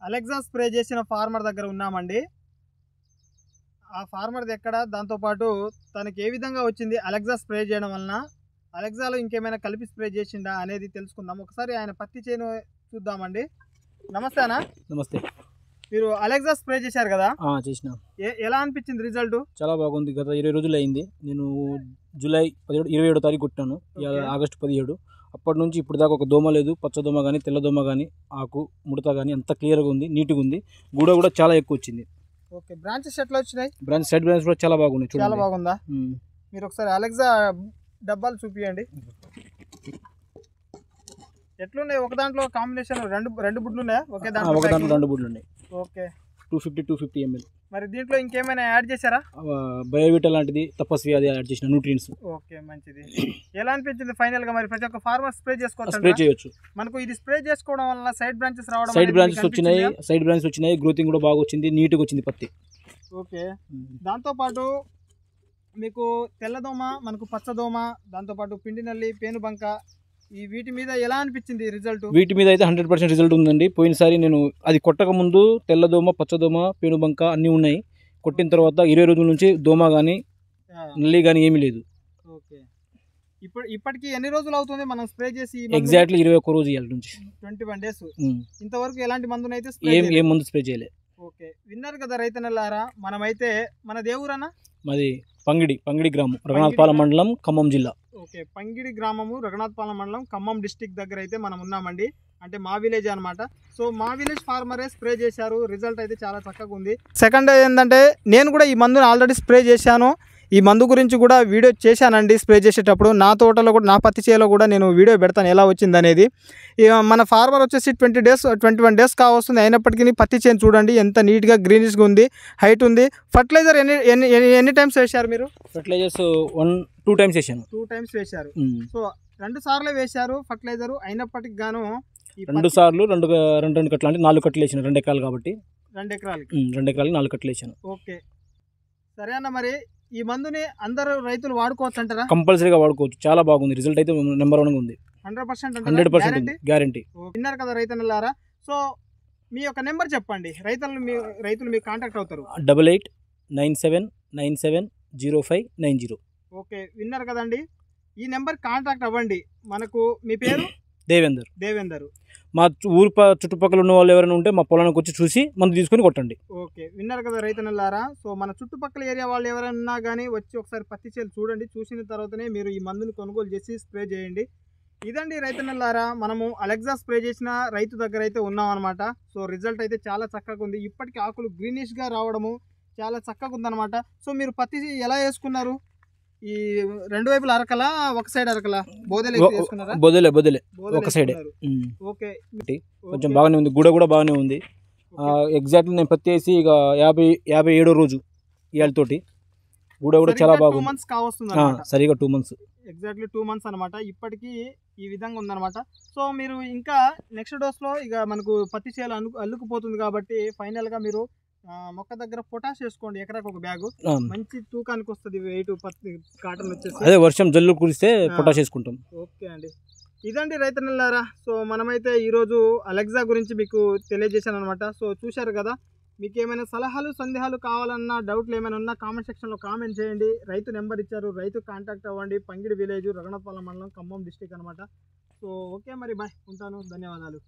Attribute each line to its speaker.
Speaker 1: Alexa spray చేసిన farmer దగ్గర ఉన్నామండి. ఆ ఫార్మర్ది ఎక్కడ, దాంతోపాటు తనకి ఏ విధంగా వచ్చింది అలెక్సా స్ప్రే చేయడం వలన, అలెక్సాలో ఇంకేమైనా కలిపి స్ప్రే చేసిండా అనేది తెలుసుకుందాం. ఒకసారి ఆయన పత్తి చేను చూద్దామండి. నమస్తే అన్న.
Speaker 2: నమస్తే.
Speaker 1: మీరు అలెక్సా స్ప్రే చేశారు కదా,
Speaker 2: చేసిన.
Speaker 1: ఎలా అనిపించింది రిజల్ట్?
Speaker 2: చాలా బాగుంది. గత 20 రోజులు అయింది. నేను జూలై 27 తారీఖు కొట్టాను. ఆగస్టు 17. అప్పటి నుంచి ఇప్పుడు దాకా ఒక దోమ లేదు. పచ్చదోమ కానీ తెల్లదోమ కానీ ఆకు ముడత కానీ అంత క్లియర్గా ఉంది, నీట్గా ఉంది. గూడ కూడా చాలా ఎక్కువ వచ్చింది.
Speaker 1: ఓకే, బ్రాంచెస్ ఎట్లా వచ్చినాయి?
Speaker 2: సైడ్ బ్రాంచ్ కూడా చాలా బాగున్నాయి.
Speaker 1: చాలా బాగుందా? మీరు ఒకసారి అలెక్సా డబ్బాలు చూపియండి. ఎట్లున్నాయి? ఒక దాంట్లో కాంబినేషన్ రెండు బుడ్లు ఉన్నాయా?
Speaker 2: ఒక దాంట్లో 2 బుడ్లు ఉన్నాయి.
Speaker 1: Okay,
Speaker 2: 250 ml.
Speaker 1: మరి దీంట్లో ఇంకేమైనా యాడ్ చేశారా?
Speaker 2: బయోవిటా లాంటిది, తపస్వి అది యాడ్ చేసిన న్యూట్రియన్స్.
Speaker 1: ఓకే, మంచిది. ఎలా అనిపించింది ఫైనల్ గా? మరి ప్రతి ఒక్క ఫార్మర్ స్ప్రే చేసుకోవచ్చు,
Speaker 2: స్ప్రే చేయొచ్చు.
Speaker 1: మనకు ఇది స్ప్రే చేసుకోవడం వల్ల సైడ్ బ్రాంచెస్ రావడం,
Speaker 2: సైడ్ బ్రాంచెస్ వచ్చినాయి. గ్రోతింగ్ కూడా బాగా వచ్చింది, నీట్గా వచ్చింది పత్తి.
Speaker 1: ఓకే, దాంతోపాటు మీకు తెల్లదోమ, మనకు పచ్చదోమ, దాంతోపాటు పిండి నల్లి, పేనుబంక, ఈ వీటి మీద ఎలా అనిపించింది రిజల్ట్?
Speaker 2: వీటి మీద అయితే 100% రిజల్ట్ ఉందండి. పోయినసారి నేను అది కొట్టక ముందు తెల్లదోమ, పచ్చదోమ, పేనుబంక అన్నీ ఉన్నాయి. కొట్టిన తర్వాత 20 రోజుల నుంచి దోమ కానీ నల్లి కానీ ఏమీ లేదు.
Speaker 1: ఓకే, ఇప్పటికి ఎన్ని రోజులు అవుతుంది మనం స్ప్రే చేసి?
Speaker 2: ఎగ్జాక్ట్లీ 21 రోజు ఇవాళ నుంచి
Speaker 1: 21 డేస్. ఇంతవరకు ఎలాంటి మందునైతే
Speaker 2: ఏం మందు స్ప్రే చేయలే.
Speaker 1: ఓకే, విన్నారు కదా రైతన్నలారా. మనమైతే మన దేవురన్నా
Speaker 2: మాది పంగిడి గ్రామం, రఘునాథపాలెం మండలం, ఖమ్మం జిల్లా.
Speaker 1: ఓకే, పంగిడి గ్రామము, రఘునాథపాలెం మండలం, ఖమ్మం డిస్టిక్ దగ్గర అయితే మనం ఉన్నామండి. అంటే మా విలేజ్ అనమాట. సో మా విలేజ్ ఫార్మరే స్ప్రే చేశారు. రిజల్ట్ అయితే చాలా చక్కగా ఉంది. సెకండ్ ఏంటంటే, నేను కూడా ఈ మందుని ఆల్రెడీ స్ప్రే చేశాను. ఈ మందు గురించి కూడా వీడియో చేశానండి స్ప్రే చేసేటప్పుడు. నా తోటలో కూడా, నా పత్తి చేలో కూడా నేను వీడియో పెడతాను ఎలా వచ్చింది అనేది. మన ఫార్మర్ వచ్చేసి 21 డేస్ కావస్తుంది. అయినప్పటికీ పత్తి చేను చూడండి ఎంత నీట్గా గ్రీనిష్గా ఉంది, హైట్ ఉంది. ఫర్టిలైజర్ ఎన్ని టైమ్స్ వేశారు మీరు?
Speaker 2: ఫర్టిలైజర్స్ 2 టైమ్స్ వేసాను.
Speaker 1: 2 టైమ్స్ వేశారు. సో 2 సార్లు వేశారు ఫర్టిలైజర్. అయినప్పటికి గాను
Speaker 2: 2 సార్లు 2 కట్టలు అంటే 4 కట్టలు వేసాను. 2 ఎకరాలు కాబట్టి
Speaker 1: 2 ఎకరాలకి
Speaker 2: 2 ఎకరాలు 4 కట్టలు వేసాను.
Speaker 1: ఓకే, సరే అన్న. మరి ఈ మందుని అందరూ రైతులు వాడుకోవచ్చు అంటారా?
Speaker 2: కంపల్సరీగా వాడుకోవచ్చు. చాలా బాగుంది. రిజల్ట్ అయితే నెంబర్ 1 ఉంది. 100% గ్యారంటీ.
Speaker 1: విన్నారు కదా రైతన్నలారా. సో మీ యొక్క నెంబర్ చెప్పండి, రైతులు మీకు కాంటాక్ట్ అవుతారు.
Speaker 2: 8897970590.
Speaker 1: ఓకే, విన్నారు కదండి. ఈ నెంబర్ కాంటాక్ట్ అవ్వండి. మనకు మీ పేరు? దేవేందర్.
Speaker 2: మా ఊరు చుట్టుపక్కల ఉన్న వాళ్ళు ఎవరైనా ఉంటే మా పొలానికి వచ్చి చూసి మందు తీసుకొని కొట్టండి.
Speaker 1: ఓకే, విన్నారు కదా రైతన్నలారా. సో మన చుట్టుపక్కల ఏరియా వాళ్ళు ఎవరైనా కానీ వచ్చి ఒకసారి పత్తి చేలు చూడండి. చూసిన తర్వాతనే మీరు ఈ మందుని కొనుగోలు చేసి స్ప్రే చేయండి. ఇదండి రైతన్నలారా, మనము అలెక్సా స్ప్రే చేసిన రైతు దగ్గర అయితే ఉన్నాం అనమాట. సో రిజల్ట్ అయితే చాలా చక్కగా ఉంది. ఇప్పటికీ ఆకులు గ్రీనిష్గా రావడము చాలా చక్కగా ఉందన్నమాట. సో మీరు పత్తి ఎలా వేసుకున్నారు? ఈ 2 వైపులు అరకలా, ఒక సైడ్ అరకలా? బోదెలే
Speaker 2: ఒక సైడ్.
Speaker 1: ఓకే,
Speaker 2: కొంచెం బాగానే ఉంది. గూడ కూడా బాగానే ఉంది. ఎగ్జాక్ట్లీ నేను పత్తి వేసి ఇక 57 రోజు ఇవాళతోటి గూడ కూడా చాలా బాగుంది.
Speaker 1: 2 మంత్స్ కావస్తుంది.
Speaker 2: సరిగా 2 మంత్స్,
Speaker 1: ఎగ్జాక్ట్లీ 2 మంత్స్ అనమాట. ఇప్పటికీ ఈ విధంగా ఉందన్నమాట. సో మీరు ఇంకా నెక్స్ట్ డోస్లో ఇక మనకు పత్తి చేయాలి అల్లుకుపోతుంది కాబట్టి ఫైనల్గా మీరు మొక్క దగ్గర పొటాష్ వేసుకోండి. ఎకరాకు 1 బ్యాగు. మంచి తూకానికి వస్తుంది. వెయిట్ పత్తి కాటన్ వచ్చేసి.
Speaker 2: అదే వర్షం జల్లు కురిస్తే పొటాష్ వేసుకుంటాం.
Speaker 1: ఓకే అండి, ఇదండి రైతన్నలారా. సో మనమైతే ఈరోజు అలెక్సా గురించి మీకు తెలియజేశాను అనమాట. సో చూశారు కదా. మీకు ఏమైనా సలహాలు, సందేహాలు కావాలన్నా, డౌట్లు ఏమైనా ఉన్నా కామెంట్ సెక్షన్లో కామెంట్ చేయండి. రైతు నెంబర్ ఇచ్చారు, రైతు కాంటాక్ట్ అవ్వండి. పంగిడి విలేజ్, రఘునాథపాలెం మండలం, ఖమ్మం డిస్టిక్ అనమాట. సో ఓకే మరి, బాయ్, ఉంటాను. ధన్యవాదాలు.